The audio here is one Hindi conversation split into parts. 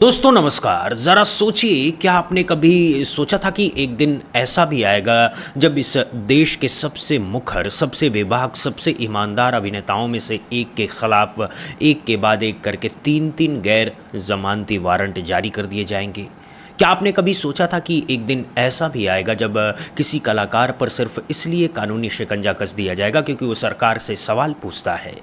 दोस्तों नमस्कार। ज़रा सोचिए, क्या आपने कभी सोचा था कि एक दिन ऐसा भी आएगा जब इस देश के सबसे मुखर, सबसे बेबाक, सबसे ईमानदार अभिनेताओं में से एक के खिलाफ एक के बाद एक करके तीन तीन गैर जमानती वारंट जारी कर दिए जाएंगे। क्या आपने कभी सोचा था कि एक दिन ऐसा भी आएगा जब किसी कलाकार पर सिर्फ इसलिए कानूनी शिकंजा कस दिया जाएगा क्योंकि वो सरकार से सवाल पूछता है,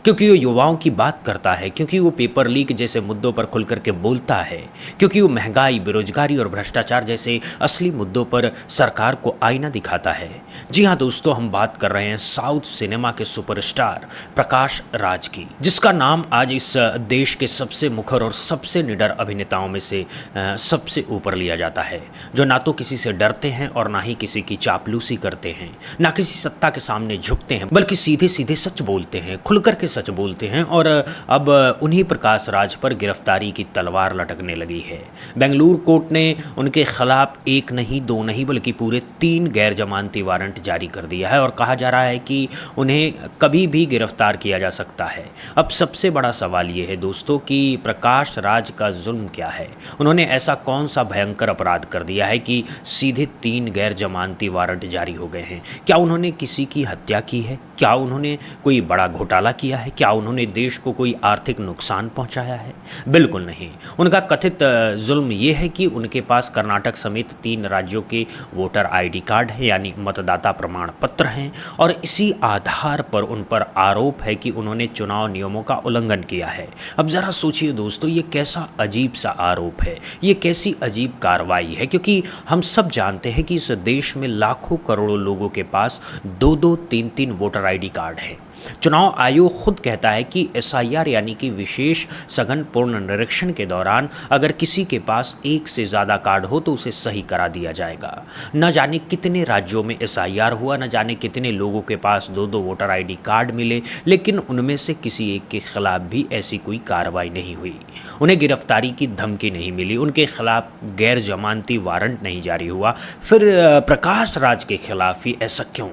क्योंकि वो युवाओं की बात करता है, क्योंकि वो पेपर लीक जैसे मुद्दों पर खुल करके बोलता है, क्योंकि वो महंगाई, बेरोजगारी और भ्रष्टाचार जैसे असली मुद्दों पर सरकार को आईना दिखाता है। जी हाँ दोस्तों, हम बात कर रहे हैं साउथ सिनेमा के सुपरस्टार प्रकाश राज की, जिसका नाम आज इस देश के सबसे मुखर और सबसे निडर अभिनेताओं में से सबसे ऊपर लिया जाता है, जो ना तो किसी से डरते हैं और ना ही किसी की चापलूसी करते हैं, ना किसी सत्ता के सामने झुकते हैं, बल्कि सीधे सीधे सच बोलते हैं, खुलकर के सच बोलते हैं। और अब उन्हीं प्रकाश राज पर गिरफ्तारी की तलवार लटकने लगी है। बेंगलुरु कोर्ट ने उनके खिलाफ एक नहीं, दो नहीं, बल्कि पूरे 3 गैर जमानती वारंट जारी कर दिया है और कहा जा रहा है कि उन्हें कभी भी गिरफ्तार किया जा सकता है। अब सबसे बड़ा सवाल ये है दोस्तों कि प्रकाश राज का जुल्म क्या है। उन्होंने ऐसा कौन सा भयंकर अपराध कर दिया है कि सीधे 3 गैर जमानती वारंट जारी हो गए हैं। क्या उन्होंने किसी की हत्या की है? क्या उन्होंने कोई बड़ा घोटाला किया है? क्या उन्होंने देश को कोई आर्थिक नुकसान पहुंचाया है? बिल्कुल नहीं। उनका कथित जुल्म ये है कि उनके पास कर्नाटक समेत 3 राज्यों के वोटर आईडी कार्ड है, यानी मतदाता प्रमाण पत्र हैं, और इसी आधार पर उन पर आरोप है कि उन्होंने चुनाव नियमों का उल्लंघन किया है। अब ज़रा सोचिए दोस्तों, ये कैसा अजीब सा आरोप है, ये कैसी अजीब कार्रवाई है, क्योंकि हम सब जानते हैं कि इस देश में लाखों करोड़ों लोगों के पास 2-2, 3-3 वोटर आईडी कार्ड है। चुनाव आयोग खुद कहता है कि एसआईआर यानी कि विशेष सघन पूर्ण निरीक्षण के दौरान अगर किसी के पास एक से ज़्यादा कार्ड हो तो उसे सही करा दिया जाएगा। न जाने कितने राज्यों में एसआईआर हुआ, न जाने कितने लोगों के पास 2-2 वोटर आईडी कार्ड मिले, लेकिन उनमें से किसी एक के खिलाफ भी ऐसी कोई कार्रवाई नहीं हुई। उन्हें गिरफ्तारी की धमकी नहीं मिली, उनके खिलाफ गैर जमानती वारंट नहीं जारी हुआ। फिर प्रकाश राज के खिलाफ ही ऐसा क्यों?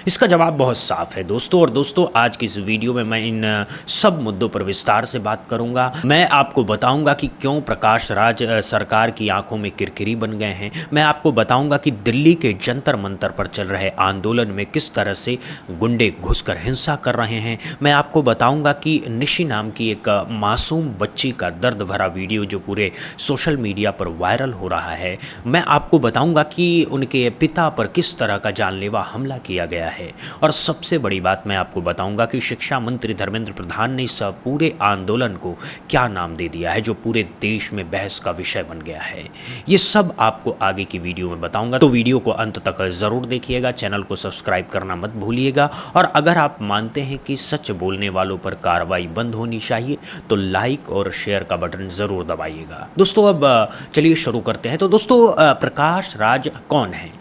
इसका जवाब बहुत साफ है दोस्तों। और दोस्तों, आज की इस वीडियो में मैं इन सब मुद्दों पर विस्तार से बात करूंगा। मैं आपको बताऊंगा कि क्यों प्रकाश राज सरकार की आंखों में किरकिरी बन गए हैं। मैं आपको बताऊंगा कि दिल्ली के जंतर मंतर पर चल रहे आंदोलन में किस तरह से गुंडे घुसकर हिंसा कर रहे हैं। मैं आपको बताऊंगा कि निशी नाम की एक मासूम बच्ची का दर्द भरा वीडियो जो पूरे सोशल मीडिया पर वायरल हो रहा है। मैं आपको बताऊंगा कि उनके पिता पर किस तरह का जानलेवा हमला किया गया है। और सबसे बड़ी बात मैं आपको बताऊंगा कि शिक्षा मंत्री धर्मेंद्र प्रधान ने इस पूरे आंदोलन को क्या नाम दे दिया है जो पूरे देश में बहस का विषय बन गया है। ये सब आपको आगे की वीडियो में बताऊंगा, तो वीडियो को अंत तक जरूर देखिएगा। चैनल को सब्सक्राइब करना मत भूलिएगा। और अगर आप मानते हैं कि सच बोलने वालों पर कार्रवाई बंद होनी चाहिए तो लाइक और शेयर का बटन जरूर दबाइएगा। दोस्तों, अब चलिए शुरू करते हैं। तो दोस्तों, प्रकाश राज कौन है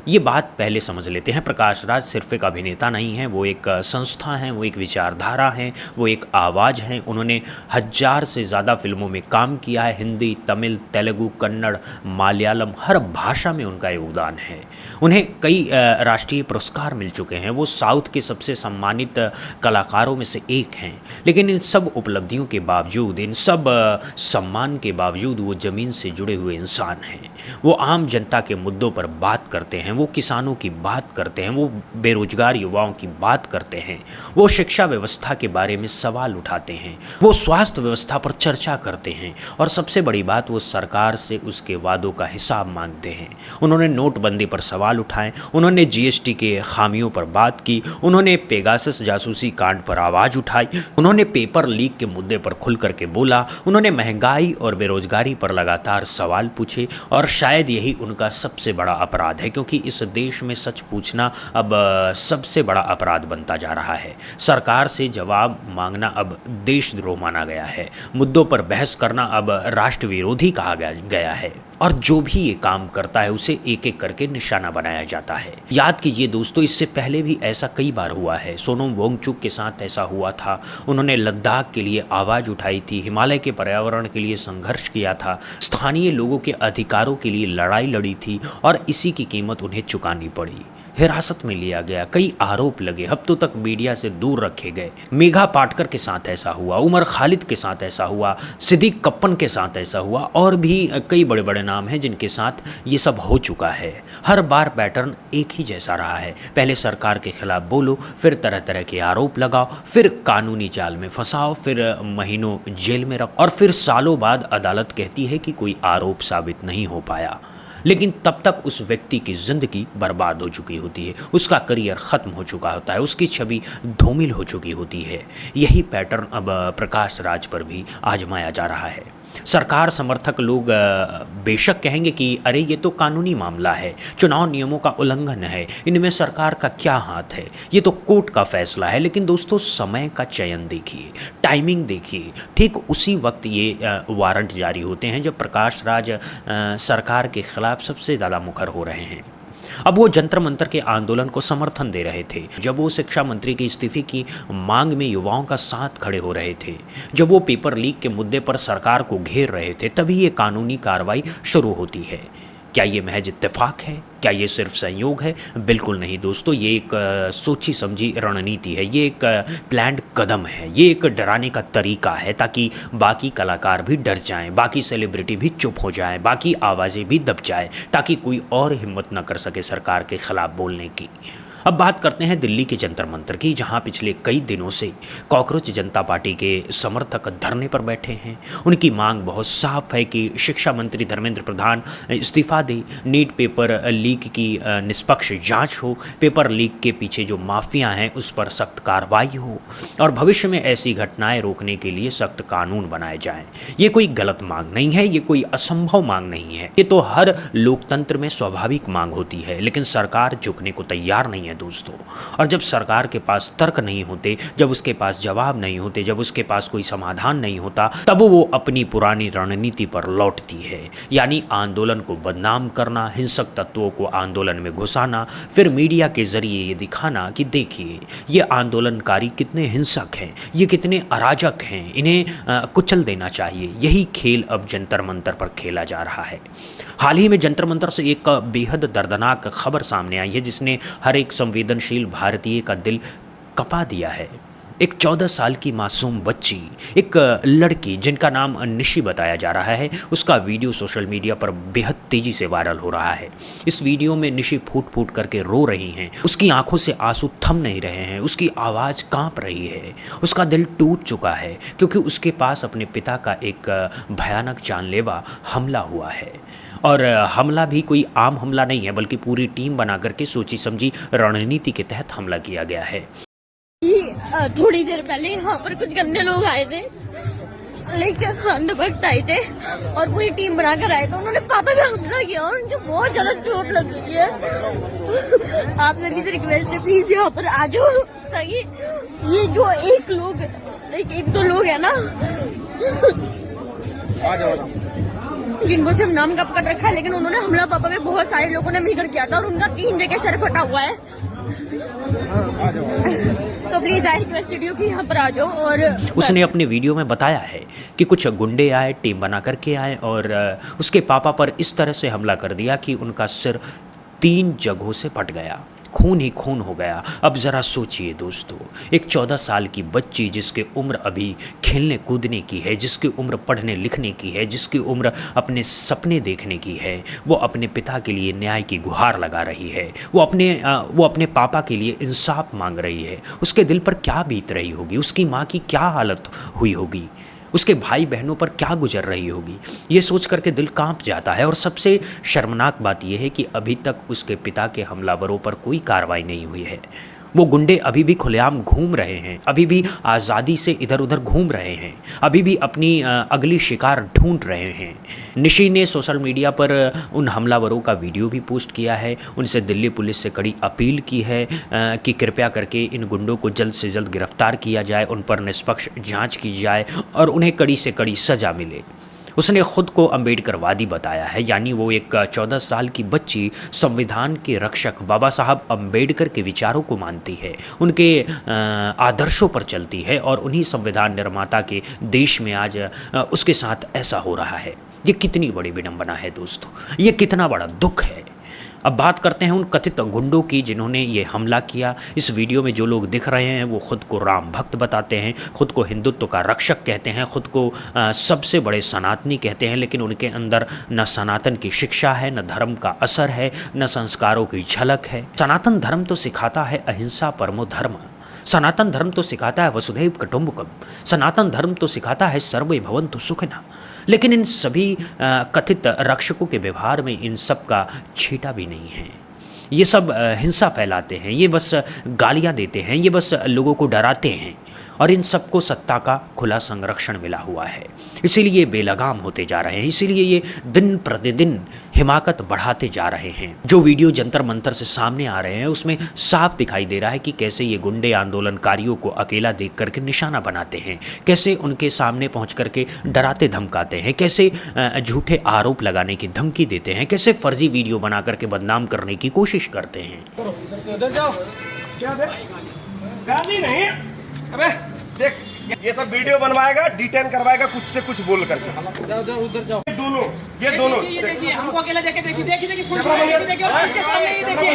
ये बात पहले समझ लेते हैं। प्रकाश राज सिर्फ एक अभिनेता नहीं है, वो एक संस्था है, वो एक विचारधारा है, वो एक आवाज़ है। उन्होंने 1000 से ज़्यादा फिल्मों में काम किया है। हिंदी, तमिल, तेलुगु, कन्नड़, मलयालम, हर भाषा में उनका योगदान है। उन्हें कई राष्ट्रीय पुरस्कार मिल चुके हैं। वो साउथ के सबसे सम्मानित कलाकारों में से एक हैं। लेकिन इन सब उपलब्धियों के बावजूद, इन सब सम्मान के बावजूद वो ज़मीन से जुड़े हुए इंसान हैं। वो आम जनता के मुद्दों पर बात करते हैं, वो किसानों की बात करते हैं, वो बेरोजगार युवाओं की बात करते हैं, वो शिक्षा व्यवस्था के बारे में सवाल उठाते हैं, वो स्वास्थ्य व्यवस्था पर चर्चा करते हैं, और सबसे बड़ी बात, वो सरकार से उसके वादों का हिसाब मांगते हैं। उन्होंने नोटबंदी पर सवाल उठाए, उन्होंने जीएसटी के खामियों पर बात की, उन्होंने पेगासस जासूसी कांड पर आवाज़ उठाई, उन्होंने पेपर लीक के मुद्दे पर खुल करके बोला, उन्होंने महंगाई और बेरोजगारी पर लगातार सवाल पूछे। और शायद यही उनका सबसे बड़ा अपराध है, क्योंकि इस देश में सच पूछना अब सबसे बड़ा अपराध बनता जा रहा है। सरकार से जवाब मांगना अब देशद्रोह माना गया है। मुद्दों पर बहस करना अब राष्ट्र विरोधी कहा गया है। और जो भी ये काम करता है उसे एक एक करके निशाना बनाया जाता है। याद कीजिए दोस्तों, इससे पहले भी ऐसा कई बार हुआ है। सोनम वांगचुक के साथ ऐसा हुआ था। उन्होंने लद्दाख के लिए आवाज़ उठाई थी, हिमालय के पर्यावरण के लिए संघर्ष किया था, स्थानीय लोगों के अधिकारों के लिए लड़ाई लड़ी थी, और इसी की कीमत उन्हें चुकानी पड़ी। हिरासत में लिया गया, कई आरोप लगे, हफ्तों तक मीडिया से दूर रखे गए। मेघा पाटकर के साथ ऐसा हुआ, उमर खालिद के साथ ऐसा हुआ, सिद्दीक कप्पन के साथ ऐसा हुआ, और भी कई बड़े बड़े नाम हैं जिनके साथ ये सब हो चुका है। हर बार पैटर्न एक ही जैसा रहा है, पहले सरकार के खिलाफ बोलो, फिर तरह तरह के आरोप लगाओ, फिर कानूनी जाल में फंसाओ, फिर महीनों जेल में रखो, और फिर सालों बाद अदालत कहती है कि कोई आरोप साबित नहीं हो पाया। लेकिन तब तक उस व्यक्ति की ज़िंदगी बर्बाद हो चुकी होती है, उसका करियर ख़त्म हो चुका होता है, उसकी छवि धूमिल हो चुकी होती है। यही पैटर्न अब प्रकाश राज पर भी आजमाया जा रहा है। सरकार समर्थक लोग बेशक कहेंगे कि अरे ये तो कानूनी मामला है, चुनाव नियमों का उल्लंघन है, इनमें सरकार का क्या हाथ है, ये तो कोर्ट का फैसला है। लेकिन दोस्तों, समय का चयन देखिए, टाइमिंग देखिए, ठीक उसी वक्त ये वारंट जारी होते हैं जब प्रकाश राज सरकार के खिलाफ सबसे ज़्यादा मुखर हो रहे हैं। अब वो जंतर मंतर के आंदोलन को समर्थन दे रहे थे, जब वो शिक्षा मंत्री के इस्तीफे की मांग में युवाओं का साथ खड़े हो रहे थे, जब वो पेपर लीक के मुद्दे पर सरकार को घेर रहे थे, तभी ये कानूनी कार्रवाई शुरू होती है। क्या ये महज इत्तेफाक है? क्या ये सिर्फ संयोग है? बिल्कुल नहीं दोस्तों, ये एक सोची समझी रणनीति है, ये एक प्लान्ड कदम है, ये एक डराने का तरीका है ताकि बाकी कलाकार भी डर जाएं, बाकी सेलिब्रिटी भी चुप हो जाएं, बाकी आवाज़ें भी दब जाएं, ताकि कोई और हिम्मत न कर सके सरकार के खिलाफ बोलने की। अब बात करते हैं दिल्ली के जंतर मंतर की, जहां पिछले कई दिनों से कॉकरोच जनता पार्टी के समर्थक धरने पर बैठे हैं। उनकी मांग बहुत साफ है कि शिक्षा मंत्री धर्मेंद्र प्रधान इस्तीफा दे, नीट पेपर लीक की निष्पक्ष जांच हो, पेपर लीक के पीछे जो माफिया हैं उस पर सख्त कार्रवाई हो, और भविष्य में ऐसी घटनाएं रोकने के लिए सख्त कानून बनाए जाएं। ये कोई गलत मांग नहीं है, ये कोई असंभव मांग नहीं है, ये तो हर लोकतंत्र में स्वाभाविक मांग होती है। लेकिन सरकार झुकने को तैयार नहीं है दोस्तों। और जब सरकार के पास तर्क नहीं होते, जब उसके पास जवाब नहीं होते, जब उसके पास कोई समाधान नहीं होता, तब वो अपनी पुरानी रणनीति पर लौटती है, यानी आंदोलन को बदनाम करना, हिंसक तत्वों को आंदोलन में घुसाना, फिर मीडिया के जरिए ये दिखाना कि देखिए ये आंदोलनकारी कितने हिंसक हैं, ये कितने अराजक हैं, इन्हें कुचल देना चाहिए। यही खेल अब जंतर मंतर पर खेला जा रहा है। हाल ही में जंतर मंतर से एक बेहद दर्दनाक खबर सामने आई है जिसने हर एक संवेदनशील भारतीय का दिल कंपा दिया है। एक 14 साल की मासूम बच्ची, एक लड़की जिनका नाम निशी बताया जा रहा है, उसका वीडियो सोशल मीडिया पर बेहद तेज़ी से वायरल हो रहा है। इस वीडियो में निशी फूट फूट करके रो रही हैं, उसकी आंखों से आंसू थम नहीं रहे हैं, उसकी आवाज़ कांप रही है, उसका दिल टूट चुका है क्योंकि उसके पास अपने पिता का एक भयानक जानलेवा हमला हुआ है। और हमला भी कोई आम हमला नहीं है, बल्कि पूरी टीम बना करके सोची समझी रणनीति के तहत हमला किया गया है। थोड़ी देर पहले यहाँ पर कुछ गंदे लोग आए थे, लेकिन अंधभक्त आए थे और पूरी टीम बनाकर आए थे। उन्होंने पापा पे हमला किया और उनको बहुत ज्यादा चोट लग गई है। आप सभी से रिक्वेस्ट है, प्लीज यहाँ पर आ जाओ, ताकि ये जो एक दो लोग है ना जिनको सिर्फ नाम का पकड़ रखा है, लेकिन उन्होंने हमला पापा में बहुत सारे लोगों ने मिलकर किया था और उनका 3 जगह सर फटा हुआ है। तो प्लीज आई रिक्वेस्ट यू कि यहाँ पर आ जाओ। और उसने अपने वीडियो में बताया है कि कुछ गुंडे आए, टीम बना करके आए और उसके पापा पर इस तरह से हमला कर दिया कि उनका सिर 3 जगहों से फट गया, खून ही खून हो गया। अब ज़रा सोचिए दोस्तों, एक 14 साल की बच्ची जिसकी उम्र अभी खेलने कूदने की है, जिसकी उम्र पढ़ने लिखने की है, जिसकी उम्र अपने सपने देखने की है, वो अपने पिता के लिए न्याय की गुहार लगा रही है, वो अपने पापा के लिए इंसाफ मांग रही है। उसके दिल पर क्या बीत रही होगी, उसकी माँ की क्या हालत हुई होगी, उसके भाई बहनों पर क्या गुजर रही होगी, ये सोच करके दिल कांप जाता है। और सबसे शर्मनाक बात यह है कि अभी तक उसके पिता के हमलावरों पर कोई कार्रवाई नहीं हुई है। वो गुंडे अभी भी खुलेआम घूम रहे हैं, अभी भी आज़ादी से इधर उधर घूम रहे हैं, अभी भी अपनी अगली शिकार ढूंढ रहे हैं। निशी ने सोशल मीडिया पर उन हमलावरों का वीडियो भी पोस्ट किया है, उनसे दिल्ली पुलिस से कड़ी अपील की है कि कृपया करके इन गुंडों को जल्द से जल्द गिरफ्तार किया जाए, उन पर निष्पक्ष जांच की जाए और उन्हें कड़ी से कड़ी सज़ा मिले। उसने खुद को अम्बेडकरवादी बताया है, यानी वो एक 14 साल की बच्ची संविधान के रक्षक बाबा साहब अम्बेडकर के विचारों को मानती है, उनके आदर्शों पर चलती है और उन्हीं संविधान निर्माता के देश में आज उसके साथ ऐसा हो रहा है। ये कितनी बड़ी विडंबना है दोस्तों, ये कितना बड़ा दुख है। अब बात करते हैं उन कथित गुंडों की जिन्होंने ये हमला किया। इस वीडियो में जो लोग दिख रहे हैं वो खुद को राम भक्त बताते हैं, खुद को हिंदुत्व का रक्षक कहते हैं, खुद को सबसे बड़े सनातनी कहते हैं, लेकिन उनके अंदर न सनातन की शिक्षा है, न धर्म का असर है, न संस्कारों की झलक है। सनातन धर्म तो सिखाता है अहिंसा परमो धर्म, सनातन धर्म तो सिखाता है वसुधैव कुटुंबकम, सनातन धर्म तो सिखाता है सर्वे भवन्तु सुखिनः। लेकिन इन सभी कथित रक्षकों के व्यवहार में इन सब का छींटा भी नहीं है। ये सब हिंसा फैलाते हैं, ये बस गालियां देते हैं, ये बस लोगों को डराते हैं और इन सबको सत्ता का खुला संरक्षण मिला हुआ है। इसीलिए ये बेलगाम होते जा रहे हैं, इसीलिए ये दिन प्रतिदिन हिमाकत बढ़ाते जा रहे हैं। जो वीडियो जंतर मंतर से सामने आ रहे हैं उसमें साफ दिखाई दे रहा है कि कैसे ये गुंडे आंदोलनकारियों को अकेला देख करके निशाना बनाते हैं, कैसे उनके सामने पहुंच करके डराते धमकाते हैं, कैसे झूठे आरोप लगाने की धमकी देते हैं, कैसे फर्जी वीडियो बना करके बदनाम करने की कोशिश करते हैं। उधर जाओ, क्या गाली नहीं, अबे देख ये सब वीडियो बनवाएगा, डिटेन करवाएगा कुछ से कुछ बोल करके। जाओ जाओ उधर जाओ। ये दोनों ये देखिए हमको अकेले देखे, देखिए फोन देखिए और इसके सामने ये देखिए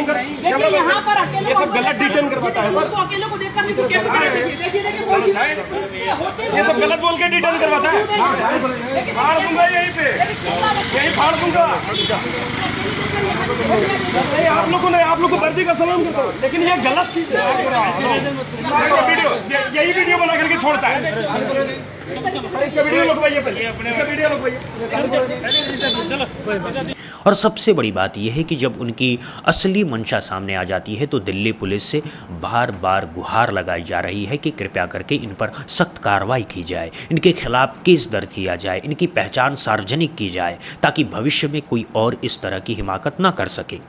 यहाँ पर अकेले ये सब गलत डिटेन करवाता है। उसको अकेले को देखकर देखिए कैसे करें, देखिए ये सब गलत बोल के डिटेन करवाता है। फाड़ दूंगा यहीं पे, यहीं फाड़ दूंगा। नहीं आप लोग को नहीं, आप लोग को वर्दी का सलाम करता हूँ, लेकिन ये गलत चीज है। वीडियो यही वीडियो बना करके छोड़ता है। इसका वीडियो लगवाइए पहले, इसका वीडियो लगवाइए। और सबसे बड़ी बात यह है कि जब उनकी असली मंशा सामने आ जाती है तो दिल्ली पुलिस से बार बार गुहार लगाई जा रही है कि कृपया करके इन पर सख्त कार्रवाई की जाए, इनके खिलाफ केस दर्ज किया जाए, इनकी पहचान सार्वजनिक की जाए ताकि भविष्य में कोई और इस तरह की हिमाकत ना कर सके।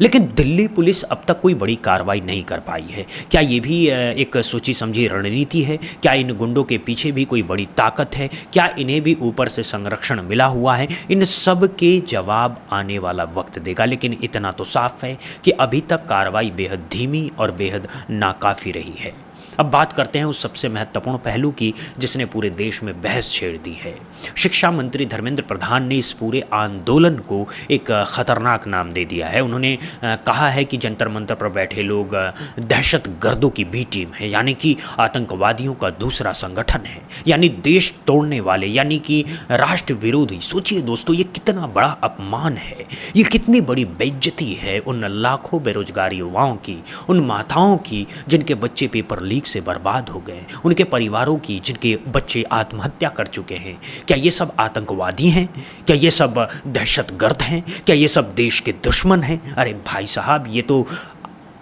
लेकिन दिल्ली पुलिस अब तक कोई बड़ी कार्रवाई नहीं कर पाई है। क्या ये भी एक सोची समझी रणनीति है? क्या इन गुंडों के पीछे भी कोई बड़ी ताकत है? क्या इन्हें भी ऊपर से संरक्षण मिला हुआ है? इन सब के जवाब आने वाला वक्त देगा, लेकिन इतना तो साफ है कि अभी तक कार्रवाई बेहद धीमी और बेहद नाकाफ़ी रही है। अब बात करते हैं उस सबसे महत्वपूर्ण पहलू की जिसने पूरे देश में बहस छेड़ दी है। शिक्षा मंत्री धर्मेंद्र प्रधान ने इस पूरे आंदोलन को एक खतरनाक नाम दे दिया है। उन्होंने कहा है कि जंतर मंतर पर बैठे लोग दहशतगर्दों की बी टीम है, यानी कि आतंकवादियों का दूसरा संगठन है, यानी देश तोड़ने वाले, यानी कि राष्ट्र विरोधी। सोचिए दोस्तों, ये कितना बड़ा अपमान है, ये कितनी बड़ी बेइज्जती है उन लाखों बेरोजगार युवाओं की, उन माताओं की जिनके बच्चे पेपर लीक से बर्बाद हो गए, उनके परिवारों की जिनके बच्चे आत्महत्या कर चुके हैं। क्या ये सब आतंकवादी हैं? क्या ये सब दहशतगर्द हैं? क्या ये सब देश के दुश्मन हैं? अरे भाई साहब, ये तो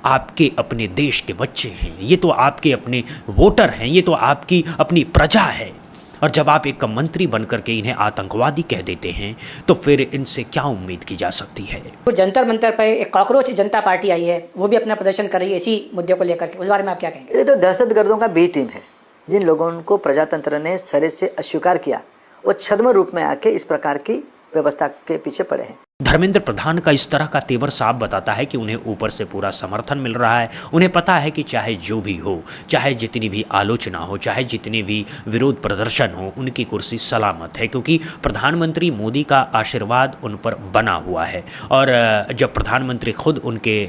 आपके अपने देश के बच्चे हैं, ये तो आपके अपने वोटर हैं, ये तो आपकी अपनी प्रजा है। और जब आप एक मंत्री बनकर के इन्हें आतंकवादी कह देते हैं तो फिर इनसे क्या उम्मीद की जा सकती है? तो जंतर मंतर पर एक कॉकरोच जनता पार्टी आई है, वो भी अपना प्रदर्शन कर रही है इसी मुद्दे को लेकर के, उस बारे में आप क्या कहेंगे? ये तो दहशतगर्दों का बी टीम है। जिन लोगों को प्रजातंत्र ने सरे से अस्वीकार किया, वो छद्म रूप में आके इस प्रकार की व्यवस्था के पीछे पड़े हैं। धर्मेंद्र प्रधान का इस तरह का तेवर साफ बताता है कि उन्हें ऊपर से पूरा समर्थन मिल रहा है। उन्हें पता है कि चाहे जो भी हो, चाहे जितनी भी आलोचना हो, चाहे जितने भी विरोध प्रदर्शन हो, उनकी कुर्सी सलामत है, क्योंकि प्रधानमंत्री मोदी का आशीर्वाद उन पर बना हुआ है। और जब प्रधानमंत्री खुद उनके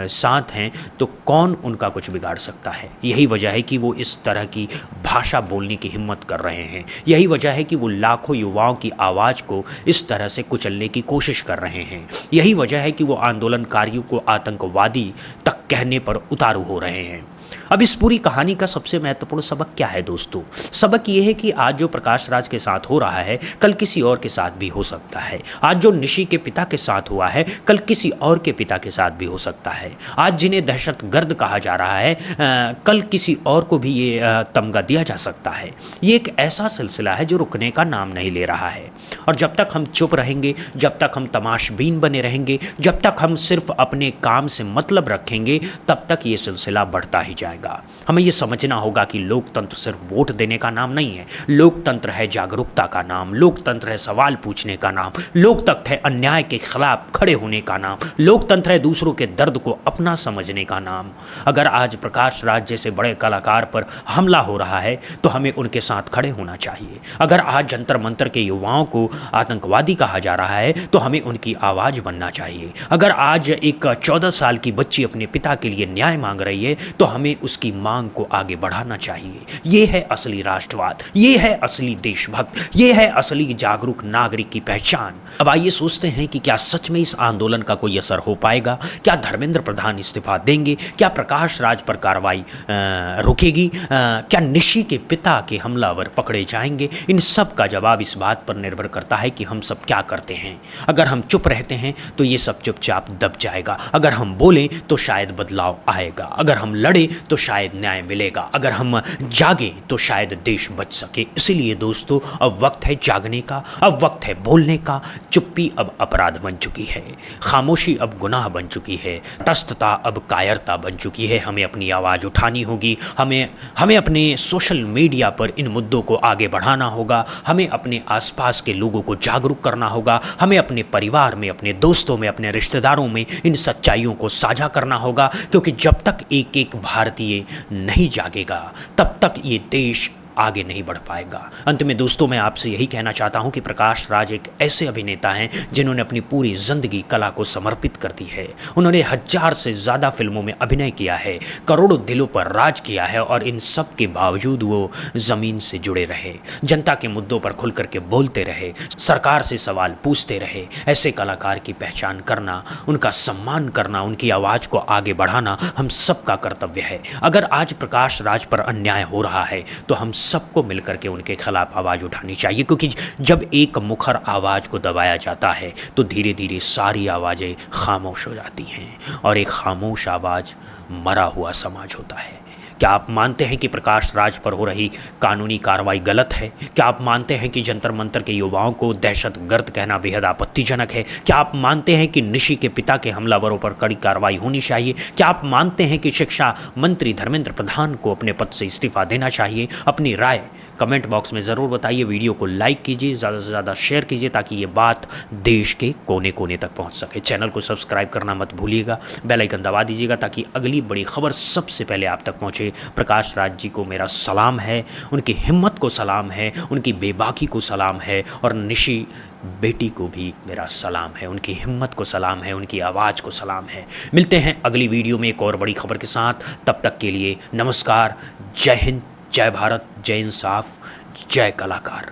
साथ हैं तो कौन उनका कुछ बिगाड़ सकता है? यही वजह है कि वो इस तरह की भाषा बोलने की हिम्मत कर रहे हैं। यही वजह है कि वो लाखों युवाओं की आवाज़ को इस तरह से कुचलने की कोशिश कर रहे हैं। यही वजह है कि वो आंदोलनकारियों को आतंकवादी तक कहने पर उतारू हो रहे हैं। अब इस पूरी कहानी का सबसे महत्वपूर्ण सबक क्या है दोस्तों? सबक ये है कि आज जो प्रकाश राज के साथ हो रहा है कल किसी और के साथ भी हो सकता है। आज जो निशी के पिता के साथ हुआ है कल किसी और के पिता के साथ भी हो सकता है। आज जिन्हें दहशतगर्द कहा जा रहा है कल किसी और को भी ये तमगा दिया जा सकता है। ये एक ऐसा सिलसिला है जो रुकने का नाम नहीं ले रहा है। और जब तक हम चुप रहेंगे, जब तक हम तमाशबीन बने रहेंगे, जब तक हम सिर्फ अपने काम से मतलब रखेंगे, तब तक ये सिलसिला बढ़ता ही जाएगा। हमें ये समझना होगा कि लोकतंत्र सिर्फ वोट देने का नाम नहीं है, लोकतंत्र है जागरूकता का नाम, लोकतंत्र है सवाल पूछने का नाम, लोकतंत्र है अन्याय के खिलाफ खड़े होने का नाम, लोकतंत्र है दूसरों के दर्द को अपना समझने का नाम। अगर आज प्रकाश राज जैसे बड़े कलाकार पर हमला हो रहा है तो हमें उनके साथ खड़े होना चाहिए। अगर आज जंतर मंतर के युवाओं को आतंकवादी कहा जा रहा है तो हमें उनकी आवाज़ बनना चाहिए। अगर आज एक 14 साल की बच्ची अपने पिता के लिए न्याय मांग रही है तो हमें उसकी मांग को आगे बढ़ाना चाहिए। ये है असली राष्ट्रवाद, ये है असली देशभक्त, ये है असली जागरूक नागरिक की पहचान। अब आइए सोचते हैं कि क्या सच में इस आंदोलन का कोई असर हो पाएगा? क्या धर्मेंद्र प्रधान इस्तीफा देंगे? क्या प्रकाश राज पर कार्रवाई रुकेगी? क्या निशी के पिता के हमलावर पकड़े जाएंगे? इन सब का जवाब इस बात पर निर्भर करता है कि हम सब क्या करते हैं। अगर हम चुप रहते हैं तो ये सब चुपचाप दब जाएगा, अगर हम बोलें तो शायद बदलाव आएगा, अगर हम लड़ें तो शायद न्याय मिलेगा, अगर हम जागें तो शायद देश बच सके। इसीलिए दोस्तों, अब वक्त है जागने का, अब वक्त है बोलने का। चुप्पी अब अपराध बन चुकी है, खामोशी अब गुनाह बन चुकी है, तटस्थता अब कायरता बन चुकी है। हमें अपनी आवाज़ उठानी होगी, हमें अपने सोशल मीडिया पर इन मुद्दों को आगे बढ़ाना होगा, हमें अपने आसपास के लोगों को जागरूक करना होगा, हमें अपने परिवार में, अपने दोस्तों में, अपने रिश्तेदारों में इन सच्चाइयों को साझा करना होगा। क्योंकि जब तक एक एक भारतीय नहीं जागेगा तब तक ये देश आगे नहीं बढ़ पाएगा। अंत में दोस्तों, मैं आपसे यही कहना चाहता हूं कि प्रकाश राज एक ऐसे अभिनेता हैं जिन्होंने अपनी पूरी जिंदगी कला को समर्पित कर दी है। उन्होंने 1000 से ज़्यादा फिल्मों में अभिनय किया है, करोड़ों दिलों पर राज किया है और इन सब के बावजूद वो ज़मीन से जुड़े रहे, जनता के मुद्दों पर खुल करके बोलते रहे, सरकार से सवाल पूछते रहे। ऐसे कलाकार की पहचान करना, उनका सम्मान करना, उनकी आवाज़ को आगे बढ़ाना हम सबका कर्तव्य है। अगर आज प्रकाश राज पर अन्याय हो रहा है तो हम सबको मिलकर के उनके खिलाफ आवाज़ उठानी चाहिए, क्योंकि जब एक मुखर आवाज़ को दबाया जाता है तो धीरे धीरे सारी आवाज़ें खामोश हो जाती हैं और एक खामोश आवाज़ मरा हुआ समाज होता है। क्या आप मानते हैं कि प्रकाश राज पर हो रही कानूनी कार्रवाई गलत है? क्या आप मानते हैं कि जंतर मंतर के युवाओं को दहशतगर्द कहना बेहद आपत्तिजनक है? क्या आप मानते हैं कि निशी के पिता के हमलावरों पर कड़ी कार्रवाई होनी चाहिए? क्या आप मानते हैं कि शिक्षा मंत्री धर्मेंद्र प्रधान को अपने पद से इस्तीफा देना चाहिए? अपनी राय कमेंट बॉक्स में ज़रूर बताइए। वीडियो को लाइक कीजिए, ज़्यादा से ज़्यादा शेयर कीजिए ताकि ये बात देश के कोने कोने तक पहुंच सके। चैनल को सब्सक्राइब करना मत भूलिएगा, बेल आइकन दबा दीजिएगा ताकि अगली बड़ी खबर सबसे पहले आप तक पहुंचे। प्रकाश राज जी को मेरा सलाम है, उनकी हिम्मत को सलाम है, उनकी बेबाकी को सलाम है और निशी बेटी को भी मेरा सलाम है, उनकी हिम्मत को सलाम है, उनकी आवाज़ को सलाम है। मिलते हैं अगली वीडियो में एक और बड़ी खबर के साथ। तब तक के लिए नमस्कार, जय हिंद, जय भारत, जय इंसाफ, जय कलाकार।